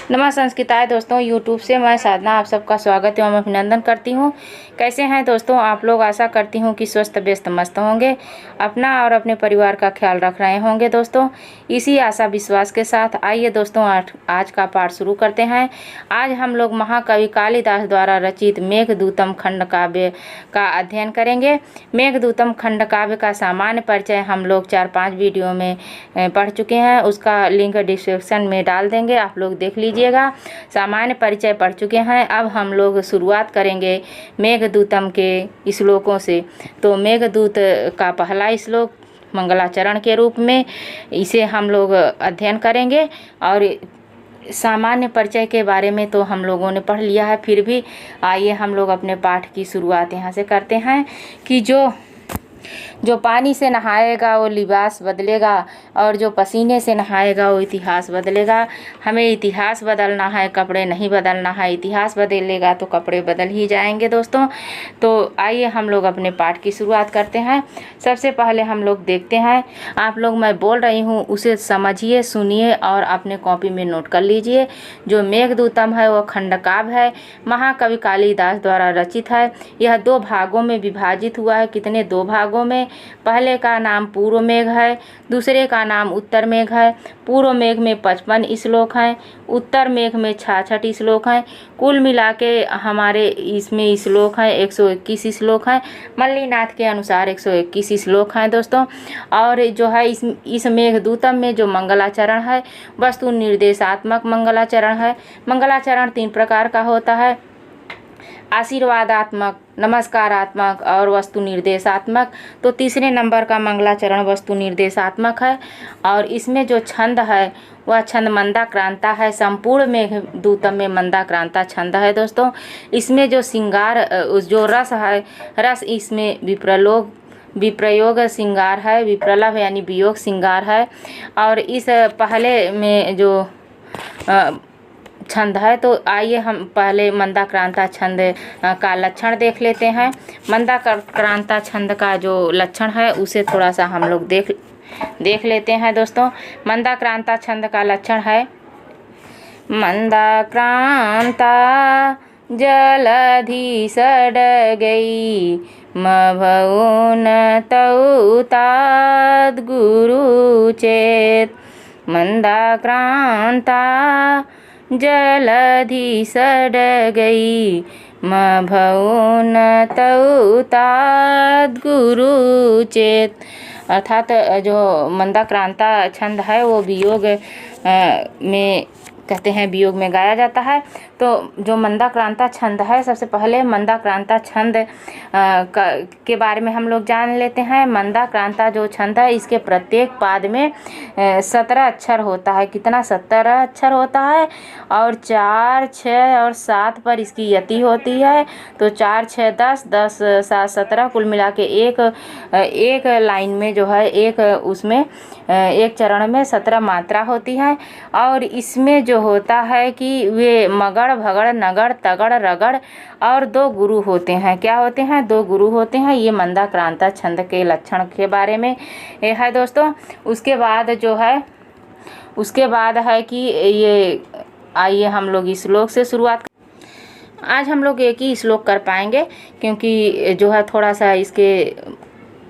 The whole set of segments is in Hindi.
नमः संस्कृताय दोस्तों, यूट्यूब से मैं साधना आप सबका स्वागत एवं अभिनंदन करती हूँ। कैसे हैं दोस्तों आप लोग? आशा करती हूँ कि स्वस्थ व्यस्त मस्त होंगे, अपना और अपने परिवार का ख्याल रख रहे होंगे। दोस्तों इसी आशा विश्वास के साथ आइए दोस्तों आज का पाठ शुरू करते हैं। आज हम लोग महाकवि कालिदास द्वारा रचित मेघदूतम खंड काव्य का अध्ययन करेंगे। मेघदूतम खंड काव्य का सामान्य परिचय हम लोग 4-5 वीडियो में पढ़ चुके हैं, उसका लिंक डिस्क्रिप्शन में डाल देंगे, आप लोग देख लीजिएगा। सामान्य परिचय पढ़ चुके हैं। अब हम लोग शुरुआत करेंगे मेघदूतम के श्लोकों से। तो मेघदूत का पहला श्लोक मंगलाचरण के रूप में इसे हम लोग अध्ययन करेंगे। और सामान्य परिचय के बारे में तो हम लोगों ने पढ़ लिया है, फिर भी आइए हम लोग अपने पाठ की शुरुआत यहाँ से करते हैं कि जो पानी से नहाएगा वो लिबास बदलेगा, और जो पसीने से नहाएगा वो इतिहास बदलेगा। हमें इतिहास बदलना है, कपड़े नहीं बदलना है। इतिहास बदलेगा तो कपड़े बदल ही जाएंगे दोस्तों। तो आइए हम लोग अपने पाठ की शुरुआत करते हैं। सबसे पहले हम लोग देखते हैं, आप लोग मैं बोल रही हूँ उसे समझिए, सुनिए और अपने कॉपी में नोट कर लीजिए। जो मेघदूतम है वो खंडकाव्य है, महाकवि कालिदास द्वारा रचित है। यह 2 भागों में विभाजित हुआ है। कितने? 2 भागों में। पहले का नाम पूर्व मेघ है, दूसरे का नाम उत्तर मेघ है। पूर्व मेघ में 55 श्लोक हैं, उत्तर मेघ में 66 श्लोक हैं। कुल मिला के हमारे इसमें श्लोक हैं 121 श्लोक हैं। मल्लीनाथ के अनुसार 121 श्लोक हैं दोस्तों। और जो है इस मेघदूतम में जो मंगलाचरण है वस्तु निर्देशात्मक मंगलाचरण है। मंगलाचरण 3 प्रकार का होता है, आशीर्वादात्मक, नमस्कारात्मक और वस्तु निर्देशात्मक। तो तीसरे नंबर का मंगलाचरण वस्तु निर्देशात्मक है। और इसमें जो छंद है वह छंद मंदाक्रांता है। संपूर्ण मेघदूतम में मंदाक्रांता छंद है दोस्तों। इसमें जो श्रृंगार जो रस है, रस इसमें विप्रयोग श्रृंगार है, विप्रलभ यानी वियोग श्रृंगार है। और इस पहले में जो छंद है, तो आइए हम पहले मंदाक्रांता छंद का लक्षण देख लेते हैं। मंदाक्रांता छंद का जो लक्षण है उसे थोड़ा सा हम लोग देख लेते हैं दोस्तों। मंदाक्रांता छंद का लक्षण है, मंदाक्रांता जलधि सडगई मभौ न तौ तात गुरु चेत। मंदाक्रांता जलधि सडगई मभौ न तौ तात गुरु चेत। अर्थात जो मंदाक्रांता छंद है वो वियोग में कहते हैं, वियोग में गाया जाता है। तो जो मंदाक्रांता छंद है, सबसे पहले मंदाक्रांता छंद के बारे में हम लोग जान लेते हैं। मंदाक्रांता जो छंद है इसके प्रत्येक पाद में 17 अक्षर होता है। कितना? 17 अक्षर होता है। और 4, 6 और 7 पर इसकी यति होती है। तो 4, 6, 10, 10, 7, 17, कुल मिला के एक लाइन में जो है उसमें एक चरण में 17 मात्रा होती है। और इसमें जो होता है कि वे मगड़, भगड़, नगड़, तगड़, रगड़ और 2 गुरु होते हैं। क्या होते हैं? 2 गुरु होते हैं। ये मंदाक्रांता छंद के लक्षण के बारे में है दोस्तों। उसके बाद है कि ये आइए हम लोग इस श्लोक से शुरुआत। आज हम लोग एक ही श्लोक कर पाएंगे क्योंकि जो है थोड़ा सा इसके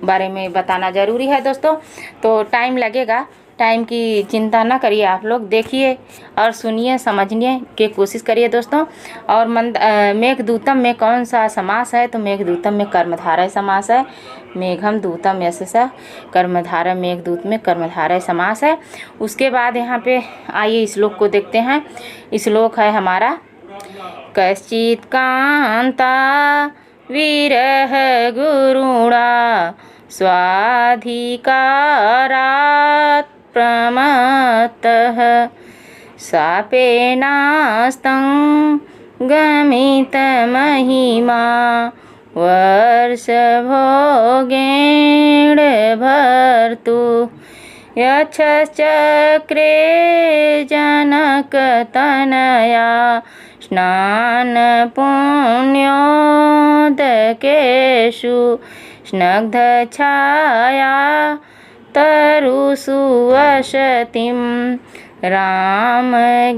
बारे में बताना ज़रूरी है दोस्तों, तो टाइम लगेगा। टाइम की चिंता ना करिए, आप लोग देखिए और सुनिए, समझने की कोशिश करिए दोस्तों। और मेघदूतम में कौन सा समास है? तो मेघदूतम में कर्मधारय समास है। मेघम दूतम यशसा कर्मधारय, मेघदूत में कर्मधारय समास है। उसके बाद यहाँ पे आइए श्लोक को देखते हैं। श्लोक है हमारा, कश्चित् कांता विरह गुरुणा स्वाधिकारात् प्रमत्तः शापेनास्तं गमितमहिमा वर्षभोगेण भर्तु। यच्छचक्रे जनकतनया स्नानपुण्योदकेषु स्नग्धछाया तरुषु वसतिं रामगिर्याश्रमेषु।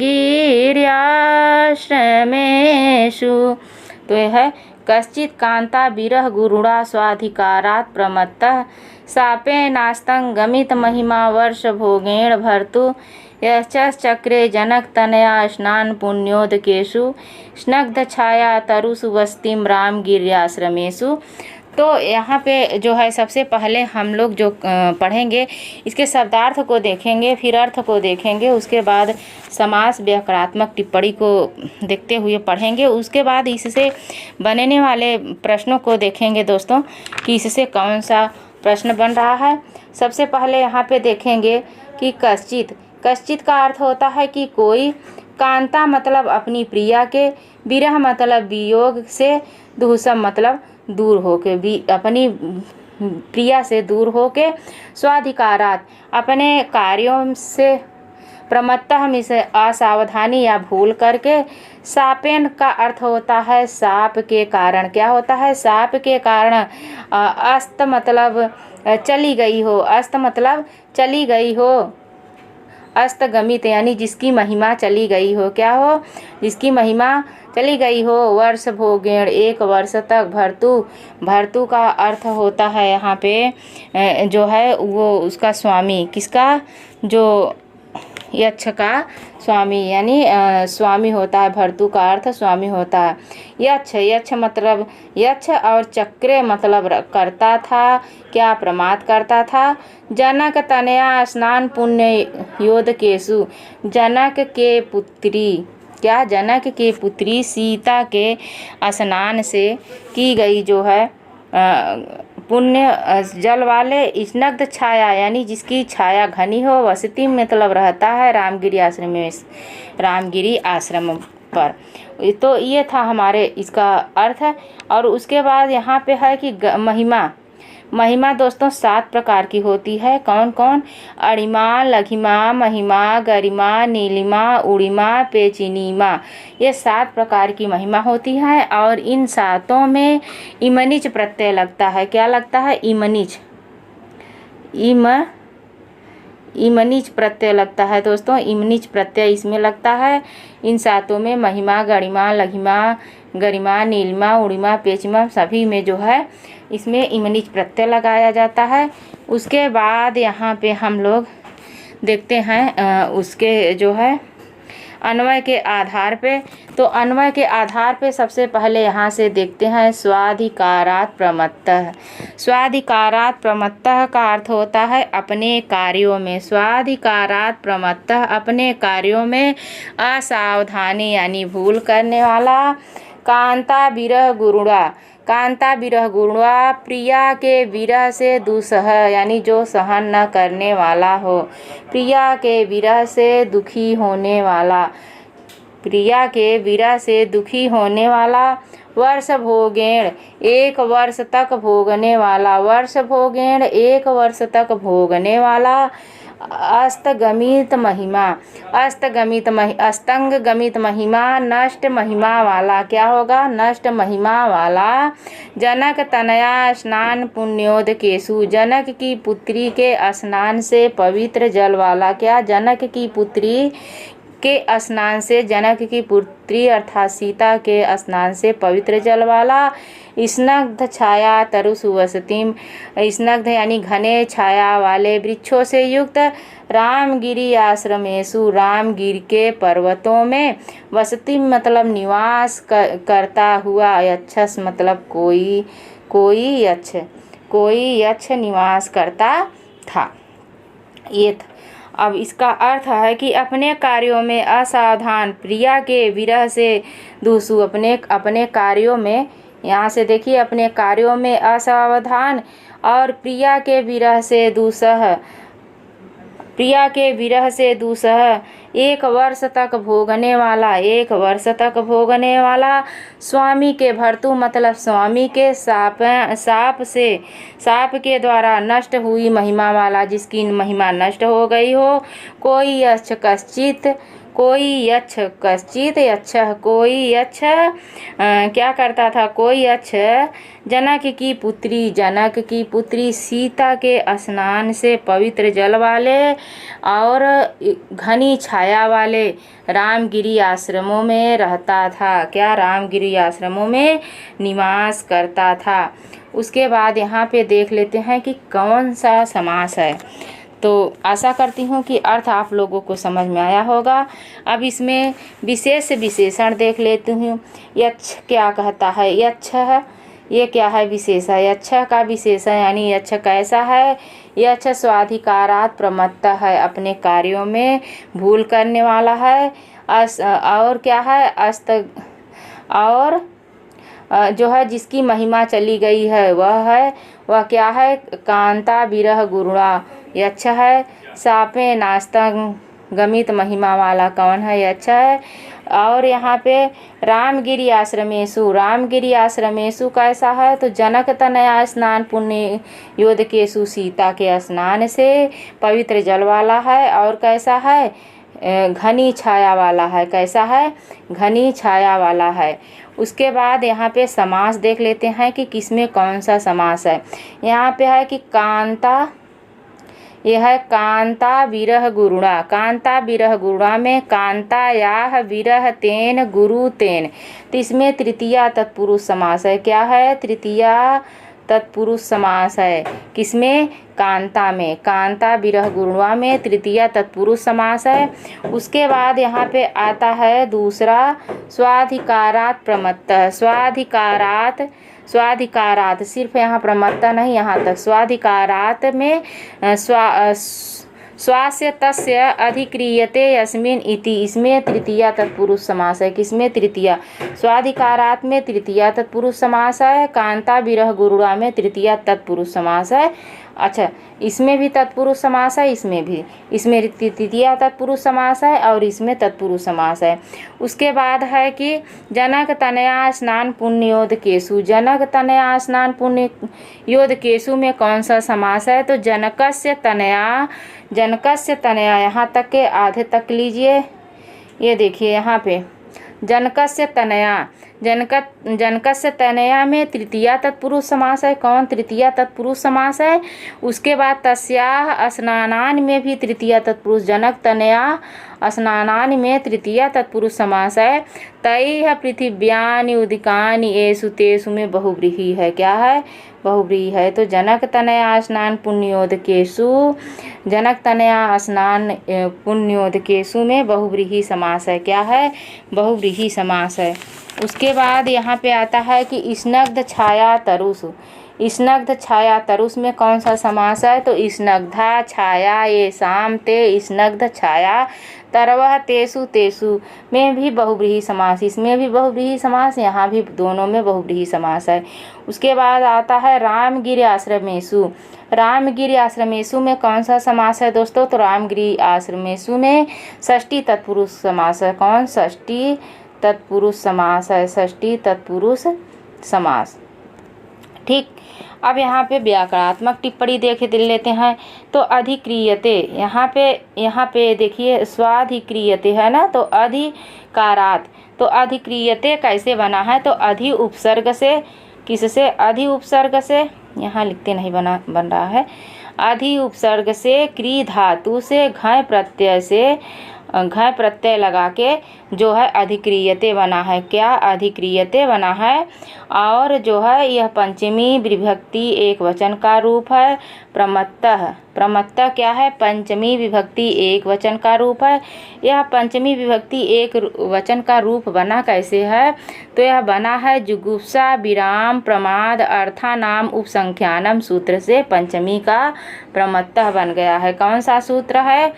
तो यह है कश्चित् कांता विरह गुरुणा स्वाधिकारात् प्रमत्तः सापेनास्तं गमित महिमा वर्ष भोगेण भर्तु यश्चक्रे जनक तनया स्नान पुण्योदकेषु स्नग्ध छाया तरुषु वस्तिम राम गिर्याश्रमेषु। तो यहाँ पे जो है सबसे पहले हम लोग जो पढ़ेंगे इसके शब्दार्थ को देखेंगे, फिर अर्थ को देखेंगे, उसके बाद समास व्याकरणात्मक टिप्पणी को देखते हुए पढ़ेंगे। उसके बाद इससे बनने वाले प्रश्नों को देखेंगे दोस्तों कि इससे कौन सा प्रश्न बन रहा है। सबसे पहले यहाँ पे देखेंगे कि कश्चित, कश्चित का अर्थ होता है कि कोई, कांता मतलब अपनी प्रिया के, विरह मतलब वियोग से, दुहसम मतलब दूर होके, भी अपनी प्रिया से दूर होके, स्वाधिकारात अपने कार्यों से, प्रमत्तः में से असावधानी या भूल करके, सापेन का अर्थ होता है साप के कारण। क्या होता है? साप के कारण। अस्त मतलब चली गई हो, अस्त मतलब चली गई हो, अस्तगमित यानी जिसकी महिमा चली गई हो। क्या हो? जिसकी महिमा चली गई हो। वर्ष भोगेण एक वर्ष तक, भर्तु, भर्तु का अर्थ होता है यहाँ पे जो है वो उसका स्वामी, किसका? जो यक्ष का स्वामी यानी स्वामी होता है। भर्तु का अर्थ स्वामी होता है। यक्ष, यक्ष मतलब यक्ष और चक्रे मतलब करता था, क्या? प्रमाद करता था। जनक तनया स्नान पुण्य योदकेषु, जनक के पुत्री, क्या? जनक के पुत्री सीता के स्नान से की गई जो है पुण्य जल वाले स्नग्ध छाया यानी जिसकी छाया घनी हो, वसति मतलब रहता है रामगिरी आश्रम में, रामगिरी आश्रम पर। तो ये था हमारे इसका अर्थ। और उसके बाद यहाँ पे है कि महिमा, महिमा दोस्तों 7 प्रकार की होती है। कौन कौन? अणिमा, लघिमा, महिमा, गरिमा, नीलिमा, उड़िमा, पेचिनीमा। ये 7 प्रकार की महिमा होती है और इन 7 में इमनिच प्रत्यय लगता है। क्या लगता है? इमनिच, इमनिच प्रत्यय लगता है दोस्तों, इमनिच प्रत्यय इसमें लगता है। इन 7 में महिमा, गरिमा, लघिमा, गरिमा, नीलिमा, उड़िमा, पेचिमा सभी में जो है इसमें इमनिच प्रत्यय लगाया जाता है। उसके बाद यहाँ पे हम लोग देखते हैं उसके जो है अन्वय के आधार पे। तो अन्वय के आधार पे सबसे पहले यहाँ से देखते हैं स्वाधिकारात् प्रमत्तः। स्वाधिकारात् प्रमत्तः का अर्थ होता है अपने कार्यों में। स्वाधिकारात् प्रमत्तः अपने कार्यों में असावधानी यानी भूल करने वाला। कांता विरह गुरुणा, कांता विरह गुरुणा प्रिया के विरह से दुसह यानी जो सहन न करने वाला हो। प्रिया के विरह से दुखी होने वाला, प्रिया के विरह से दुखी होने वाला। वर्ष भोगेण 1 वर्ष तक भोगने वाला, वर्ष भोगेण 1 वर्ष तक भोगने वाला। अस्तगमित महिमा, अस्तगमित अस्तंगमित महिमा नष्ट महिमा वाला। क्या होगा? नष्ट महिमा वाला। जनक तनया स्नान पुण्योदकेषु, जनक की पुत्री के स्नान से पवित्र जल वाला। क्या? जनक की पुत्री के स्नान से, जनक की पुत्री अर्थात सीता के स्नान से पवित्र जल वाला। स्नग्ध छाया तरुषु वसतिम, स्नग्ध यानी घने छाया वाले वृक्षों से युक्त। रामगिरी आश्रमेषु, रामगिर के पर्वतों में। वसति मतलब निवास करता हुआ। यक्षस मतलब कोई यक्ष, कोई यक्ष निवास करता था। ये अब इसका अर्थ है कि अपने कार्यों में असावधान, प्रिया के विरह से दूसु, अपने कार्यों में, यहाँ से देखिए अपने कार्यों में असावधान और प्रिया के विरह से दूसह, प्रिया के विरह से दूसह 1 वर्ष तक भोगने वाला, 1 वर्ष तक भोगने वाला, स्वामी के भर्तु मतलब स्वामी के साप के द्वारा नष्ट हुई महिमा वाला, जिसकी महिमा नष्ट हो गई हो। कोई यक्ष कश्चित, कोई यक्ष कश्चित यक्ष, कोई यक्ष क्या करता था, कोई यक्ष जनक की पुत्री सीता के स्नान से पवित्र जल वाले और घनी छाया वाले रामगिरी आश्रमों में रहता था। क्या, रामगिरी आश्रमों में निवास करता था। उसके बाद यहाँ पे देख लेते हैं कि कौन सा समास है। तो आशा करती हूँ कि अर्थ आप लोगों को समझ में आया होगा। अब इसमें विशेष विशेषण देख लेती हूँ। यक्ष क्या कहता है, यक्ष है, ये क्या है, विशेष है। यक्ष का विशेषण यानी यक्ष कैसा है, यक्ष स्वाधिकारात् प्रमत्त है, अपने कार्यों में भूल करने वाला है। और क्या है, अस्त और जो है जिसकी महिमा चली गई है वह क्या है, कांता विरह गुरुणा यक्ष है। सापे नास्तं गमित महिमा वाला कौन है, यक्ष है। और यहाँ पे रामगिरी आश्रमेशु कैसा है, तो जनक तनया स्नान पुण्य योधकेशु, सीता के स्नान से पवित्र जल वाला है। और कैसा है, घनी छाया वाला है। कैसा है, घनी छाया वाला है। उसके बाद यहाँ पे समास देख लेते हैं कि किसमें कौन सा समास है। यहाँ पे है कि कांता, यह है कांता विरह गुरुणा। कांता विरह गुरुणा में कांता याह विरह तेन गुरु तेन, तो इसमें तृतीया तत्पुरुष समास है। क्या है, तृतीया तत्पुरुष समास है। किसमें, कांता में, कांता विरह गुरुणा में तृतीया तत्पुरुष समास है। उसके बाद यहाँ पे आता है दूसरा स्वाधिकारात् प्रमत्त। स्वाधिकारात् सिर्फ यहाँ प्रमत्त नहीं, यहाँ तक स्वाधिकारात् में स्वास्य तस्य अधिक्रियते यस्मिन् इति, इसमें तृतीया तत्पुरुष समास है। किसमें, तृतीया। स्वाधिकारात् में तृतीया तत्पुरुष समास है। कांता विरह गुरुणा में तृतीया तत्पुरुष समास है। अच्छा, इसमें भी तत्पुरुष समास है, इसमें तृतीया तत्पुरुष समास है और इसमें तत्पुरुष समास है। उसके बाद है कि जनक तनया स्नान पुण्योदकेषु। जनक तनया स्नान पुण्योदकेषु में कौन सा समास है, तो जनकस्य तनया, यहाँ तक के आधे तक लीजिए। ये देखिए यहाँ पे जनकस्य तनया में तृतीया तत्पुरुष समास है। कौन, तृतीया तत्पुरुष समास है। उसके बाद तस्याः स्नानानि में भी तृतीया तत्पुरुष, जनक तनया स्नानानि में तृतीया तत्पुरुष समास है। तैः पृथिव्यानि उदिकानि एषु तेषु में बहुव्रीहि है। क्या है, बहुव्रीहि है। तो जनक तनया स्नान पुण्योदकेषु, जनक तनया स्नान पुण्योदकेषु में बहुव्रीहि समास है। क्या है, बहुव्रीहि समास है। उसके बाद यहाँ पे आता है कि स्नग्ध छाया तरुषु। स्नग्ध छाया तरुष में कौन सा समास है, तो स्नग्धा छाया ये शाम ते स्नग्ध छाया तरवह तेषु में भी बहुव्रीहि समास। इसमें भी बहुव्रीहि समास, यहाँ भी दोनों में बहुव्रीहि समास है। उसके बाद आता है रामगिरी आश्रमेषु। रामगिरी आश्रमेषु में कौन सा समास है दोस्तों, तो रामगिरी आश्रमेषु में षष्ठी तत्पुरुष समास है। कौन, षष्ठी तत्पुरुष समास है, षष्ठी तत्पुरुष समास। ठीक, अब यहाँ पे व्याकरणात्मक टिप्पणी देख लेते हैं। तो अधिक्रियते, यहाँ पे देखिए स्वाधिक्रियते है ना, तो अधिकारात्, तो अधिक्रियते कैसे बना है, तो अधि उपसर्ग से, किससे, अधि उपसर्ग से, यहाँ लिखते नहीं बन रहा है, अधि उपसर्ग से क्री धातु से घय प्रत्यय लगा के जो है अधिक्रियते बना है। क्या, अधिक्रियते बना है। और जो है यह पंचमी विभक्ति एक वचन का रूप है। प्रमत्तः क्या है, पंचमी विभक्ति एक वचन का रूप है। यह पंचमी विभक्ति एक वचन का रूप बना कैसे है, तो यह बना है जुगुप्सा विराम प्रमाद अर्थानाम उपसंख्यानम सूत्र से पंचमी का प्रमत्तः बन गया है। कौन सा सूत्र है,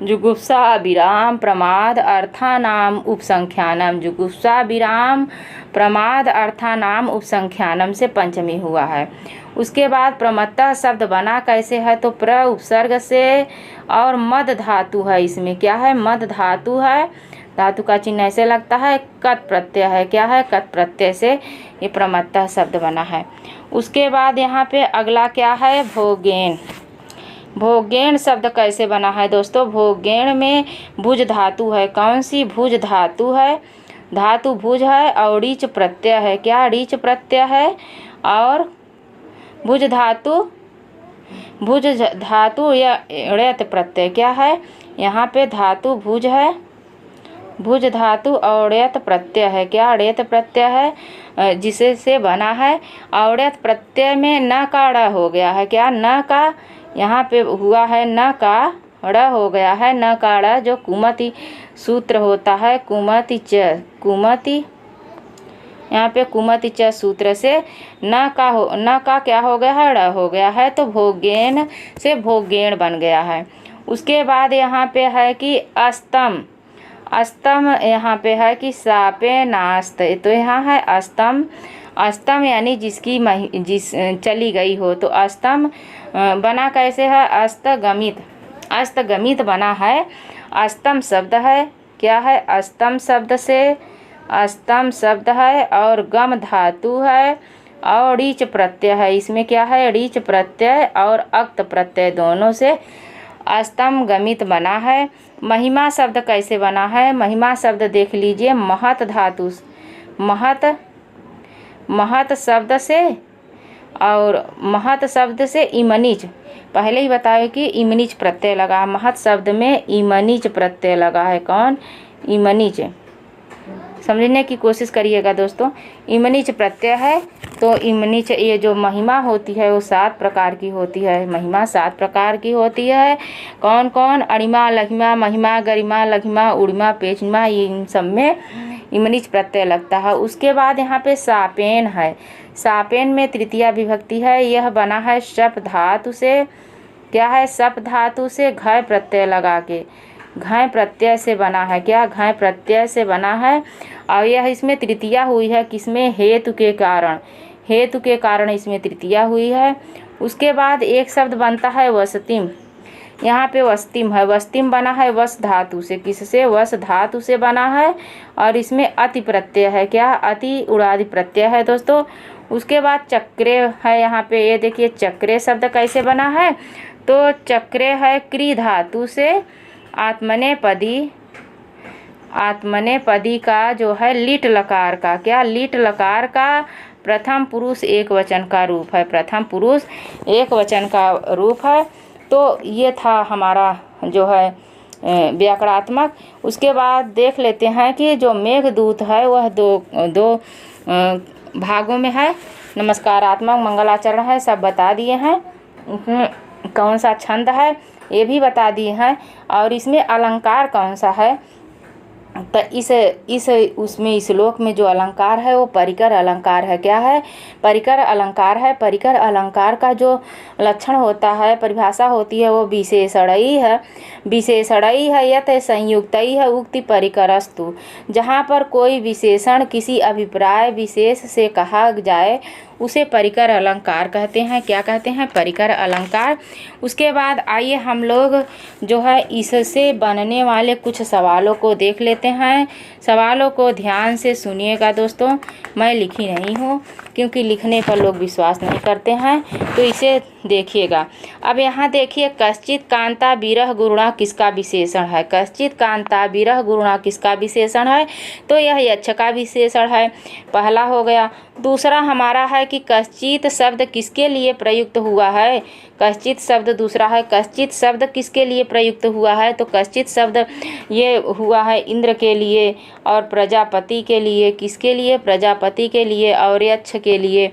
जुगुप्सा विराम प्रमाद अर्थानाम उपसंख्यानम। जुगुप्सा विराम प्रमाद अर्थानाम उपसंख्यानम से पंचमी हुआ है। उसके बाद प्रमत्तः शब्द बना कैसे है, तो प्र उपसर्ग से और मद धातु है, इसमें क्या है, मद धातु है, धातु का चिन्ह ऐसे लगता है, कत प्रत्यय है, क्या है, कत प्रत्यय से ये प्रमत्तः शब्द बना है। उसके बाद यहाँ पे अगला क्या है, भोगेन। भोगेण शब्द कैसे बना है दोस्तों, भोगेण में भुज धातु है, कौन सी, भुज धातु है, धातु भुज है और रीच प्रत्यय है, क्या, रीच प्रत्यय है और भुज धातु या ड़ेत प्रत्यय क्या है, यहाँ पे धातु भुज है, भुज धातु और ड़ेत प्रत्यय है, क्या, ड़ेत प्रत्यय है जिसे से बना है। और ड़ेत प्रत्यय में न का ड़ हो गया है, क्या, न का यहाँ पे हुआ है, न का ड़ हो गया है, न का ड़ जो कुमति सूत्र होता है, कुमति च, कुमति यहाँ पे कुमति च सूत्र से न का क्या हो गया है, ड़ हो गया है, तो भोगेन से भोगेण बन गया है। उसके बाद यहाँ पे है कि अस्तम। अस्तम यहाँ पे है कि सापे नास्त, तो यहाँ है अस्तम। अस्तम यानी जिस चली गई हो, तो अस्तम बना कैसे है, अस्तगमित, अस्तगमित बना है। अस्तम शब्द है, क्या है, अस्तम शब्द से, अस्तम शब्द है और गम धातु है और रीच प्रत्यय है, इसमें क्या है, रीच प्रत्यय और अक्त प्रत्यय दोनों से अस्तम गमित बना है। महिमा शब्द कैसे बना है, महिमा शब्द देख लीजिए, महत धातु, महत शब्द से और महत शब्द से इमनिच, पहले ही बताया कि इमनिच प्रत्यय लगा, महत शब्द में इमनिच प्रत्यय लगा है, कौन, इमनिच, समझने की कोशिश करिएगा दोस्तों। इमनिच प्रत्यय है, तो इमनिच ये जो महिमा होती है वो 7 प्रकार की होती है, महिमा 7 प्रकार की होती है, कौन कौन, अणिमा लघिमा महिमा गरिमा लघिमा उड़िमा पेचिमा, ये इन सब में इमनिच प्रत्यय लगता है। उसके बाद यहाँ पे सापेन है, सापेन में तृतीया विभक्ति है, यह बना है शप धातु से, क्या है, शप धातु से घय प्रत्यय लगा के, घय प्रत्यय से बना है, क्या, घय प्रत्यय से बना है और यह इसमें तृतीया हुई है, किसमें, हेतु के कारण, हेतु के कारण इसमें तृतीया हुई है। उसके बाद एक शब्द बनता है वसतिम, यहाँ पे वस्तिम है, वस्तिम बना है वस धातु से, किससे, वस धातु से बना है और इसमें अति प्रत्यय है, क्या, अति उड़ादि प्रत्यय है दोस्तों। उसके बाद चक्रे है, यहाँ पे ये देखिए चक्रे शब्द कैसे बना है, तो चक्रे है क्री धातु से आत्मनेपदी, आत्मनेपदी का जो है लीट लकार का, क्या, लीट लकार का प्रथम पुरुष एक वचन का रूप है, प्रथम पुरुष एक वचन का रूप है। तो ये था हमारा जो है व्याकरणात्मक। उसके बाद देख लेते हैं कि जो मेघदूत है वह दो भागों में है, नमस्कारात्मक मंगलाचरण है, सब बता दिए हैं, कौन सा छंद है ये भी बता दिए हैं और इसमें अलंकार कौन सा है, तो इस उसमें श्लोक में जो अलंकार है वो परिकर अलंकार है, क्या है, परिकर अलंकार है। परिकर अलंकार का जो लक्षण होता है, परिभाषा होती है, वो विशेषणई है, विशेषणई है यत संयुक्तई है उक्ति परिकरस्तु, जहाँ पर कोई विशेषण किसी अभिप्राय विशेष से कहा जाए उसे परिकर अलंकार कहते हैं, क्या कहते हैं, परिकर अलंकार। उसके बाद आइए हम लोग जो है इससे बनने वाले कुछ सवालों को देख लेते हैं। सवालों को ध्यान से सुनिएगा दोस्तों, मैं लिखी नहीं हूँ क्योंकि लिखने पर लोग विश्वास नहीं करते हैं, तो इसे देखिएगा। अब यहाँ देखिए, कश्चित कांता विरह गुरुणा किसका विशेषण है, कश्चित कांता विरह गुरुणा किसका विशेषण है, तो यह यक्ष का विशेषण है, पहला हो गया। दूसरा हमारा है कि कश्चित शब्द किसके लिए प्रयुक्त हुआ है, कश्चित शब्द दूसरा है, कश्चित शब्द किसके लिए प्रयुक्त हुआ है, तो कश्चित शब्द ये हुआ है इंद्र के लिए और प्रजापति के लिए, किसके लिए, प्रजापति के लिए और यक्ष के लिए।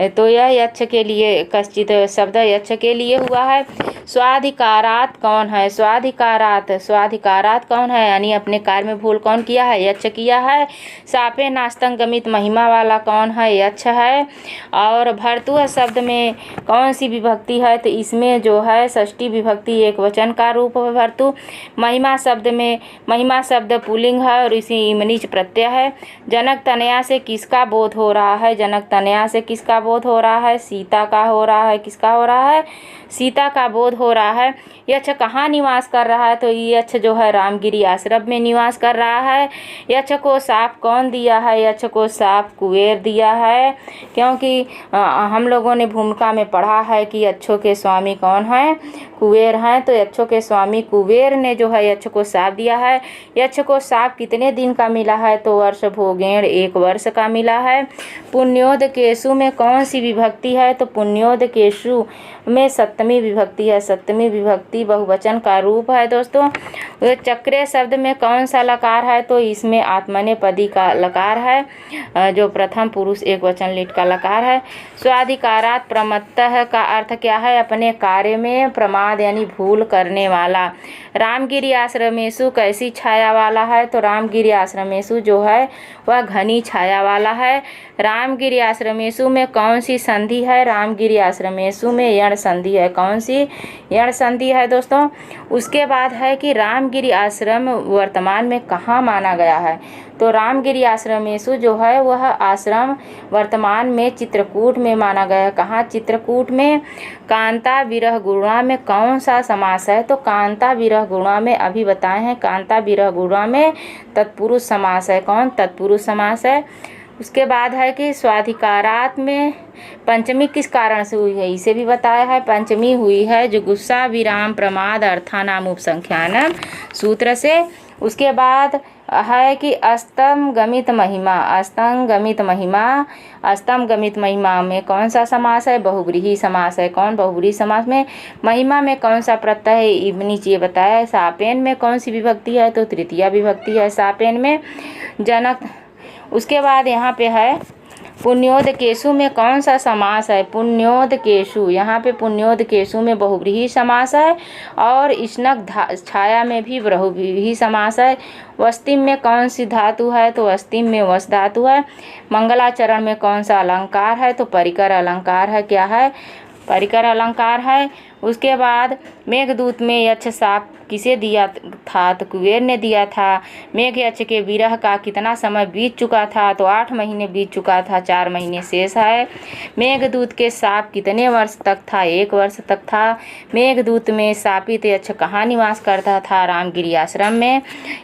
तो यह यक्ष के लिए कश्चित शब्द यक्ष के लिए हुआ है। स्वाधिकारात कौन है? स्वाधिकारात कौन है? यानी अपने कार्य में भूल कौन किया है? यक्ष किया है। सापे नास्तंग गमित महिमा वाला कौन है? यक्ष है। और भर्तु शब्द में कौन सी विभक्ति है? तो इसमें जो है षष्ठी विभक्ति एक वचन का रूप है भर्तु। महिमा शब्द पुल्लिंग है और इसी इमनिच प्रत्यय है। जनक तनया से किसका बोध हो रहा है? जनक तनया से किसका बोध हो रहा है? सीता का हो रहा है। किसका हो रहा है? सीता का बोध हो रहा है। यक्ष कहाँ निवास कर रहा है? तो यक्ष जो है रामगिरी आश्रम में निवास कर रहा है। यक्ष को साप कौन दिया है? यक्ष को साप कुबेर दिया है, क्योंकि हम लोगों ने भूमिका में पढ़ा है कि यक्षों के स्वामी कौन हैं? कुबेर हैं। तो यक्षों के स्वामी कुबेर ने जो है यक्ष को साप दिया है। यक्ष को साप कितने दिन का मिला है? तो वर्ष भोगेण 1 वर्ष का मिला है। पुण्योद केशु में कौन सी विभक्ति है? तो पुण्योद केशु में सप्तमी विभक्ति है। सप्तमी विभक्ति बहुवचन का रूप है दोस्तों। चक्रे शब्द में कौन सा लकार है? तो इसमें आत्मनेपदी का लकार है, जो प्रथम पुरुष एक वचन लिट का लकार है। स्वाधिकारात प्रमत्तः का अर्थ क्या है? अपने कार्य में प्रमाद यानी भूल करने वाला। रामगिरी आश्रमेशु कैसी छाया वाला है? तो रामगिरी आश्रमेशु जो है वह घनी छाया वाला है। रामगिरी आश्रमेशु में कौन सी संधि है? रामगिरी आश्रमेशु में यण संधि है। कौन सी? यण संधि है दोस्तों। उसके बाद है कि रामगिरी आश्रम वर्तमान में कहाँ माना गया है? तो रामगिरी आश्रमेशु जो है वह आश्रम वर्तमान में चित्रकूट में माना गया है। कहाँ? चित्रकूट में। कांता विरह गुणा में कौन सा समास है? तो कांता विरह गुणा में अभी बताए हैं, कांता विरह गुणा में तत्पुरुष समास है। कौन? तत्पुरुष समास है। उसके बाद है कि स्वाधिकारात में पंचमी किस कारण से हुई है? इसे भी बताया है। पंचमी हुई है जुगुप्सा विराम प्रमाद अर्थानाम उपसंख्यानम सूत्र से। उसके बाद है कि अस्तम गमित महिमा। अस्तम गमित महिमा में कौन सा समास है? बहुब्रीहि समास है। कौन? बहुब्रीहि समास में महिमा में कौन सा प्रत्यय है? इबनिच ये बताया है। सापेन में कौन सी विभक्ति है? तो तृतीया विभक्ति है सापेन में। जनक। उसके बाद यहाँ पे है पुण्योद केशु में कौन सा समास है? पुण्योद केशु। यहाँ पे पुण्योद केशु में बहुब्रीहि समास है और स्नग छाया में भी बहुब्रीहि समास है। वस्तिम में कौन सी धातु है? तो वस्तिम में वस धातु है। मंगलाचरण में कौन सा अलंकार है? तो परिकर अलंकार है। क्या है? परिकर अलंकार है। उसके बाद मेघदूत में यक्ष साप किसे दिया था? तो कुबेर ने दिया था। मेघ यक्ष के विरह का कितना समय बीत चुका था? तो 8 महीने बीत चुका था, 4 महीने शेष है। मेघदूत के साप कितने वर्ष तक था? 1 वर्ष तक था। मेघदूत में सापित यक्ष कहाँ निवास करता था? रामगिरी आश्रम में।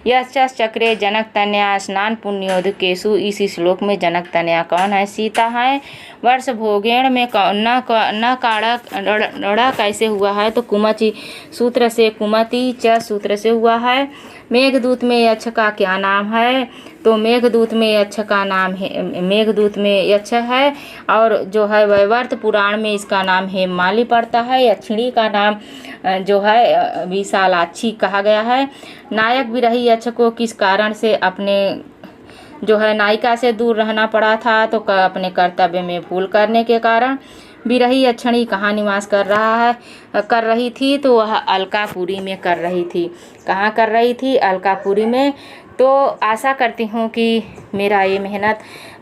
यक्ष चक्रे जनक तनया स्नान पुण्योद केशु। इस श्लोक में जनक तनया कौन है? सीता है। वर्ष भोगेण में न काड़ा कैसे हुआ है? तो कुमति सूत्र से, कुमति च सूत्र से हुआ है। मेघदूत में यक्ष का क्या नाम है? तो मेघदूत में यक्ष का नाम है, मेघदूत में यक्ष है और जो है वैवर्त पुराण में इसका नाम हेममाली पड़ता है। यक्षिणी का नाम जो है विशालाक्षी कहा गया है। नायक विरही यक्ष को किस कारण से अपने जो है नायिका से दूर रहना पड़ा था? तो अपने कर्तव्य में भूल करने के कारण। विरही यक्षिणी कहाँ निवास कर रही थी? तो वह अलकापुरी में कर रही थी। कहाँ कर रही थी? अलकापुरी में। तो आशा करती हूँ कि मेरा ये मेहनत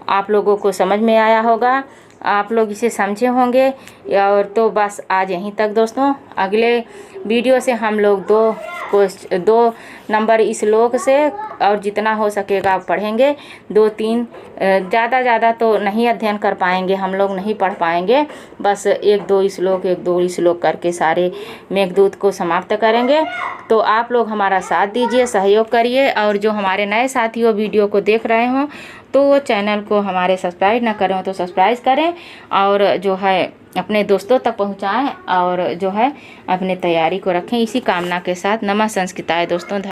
आप लोगों को समझ में आया होगा, आप लोग इसे समझे होंगे। और तो बस आज यहीं तक दोस्तों। अगले वीडियो से हम लोग 2 नंबर इस श्लोक से और जितना हो सकेगा पढ़ेंगे। 2-3 ज़्यादा तो नहीं अध्ययन कर पाएंगे, हम लोग नहीं पढ़ पाएंगे। बस 1-2 श्लोक करके सारे मेघदूत को समाप्त करेंगे। तो आप लोग हमारा साथ दीजिए, सहयोग करिए। और जो हमारे नए साथी हो वीडियो को देख रहे हों तो वो चैनल को हमारे सब्सक्राइब ना करें तो सब्सक्राइब करें और जो है अपने दोस्तों तक पहुंचाएं और जो है अपने तैयारी को रखें। इसी कामना के साथ नमः संस्कृताय दोस्तों।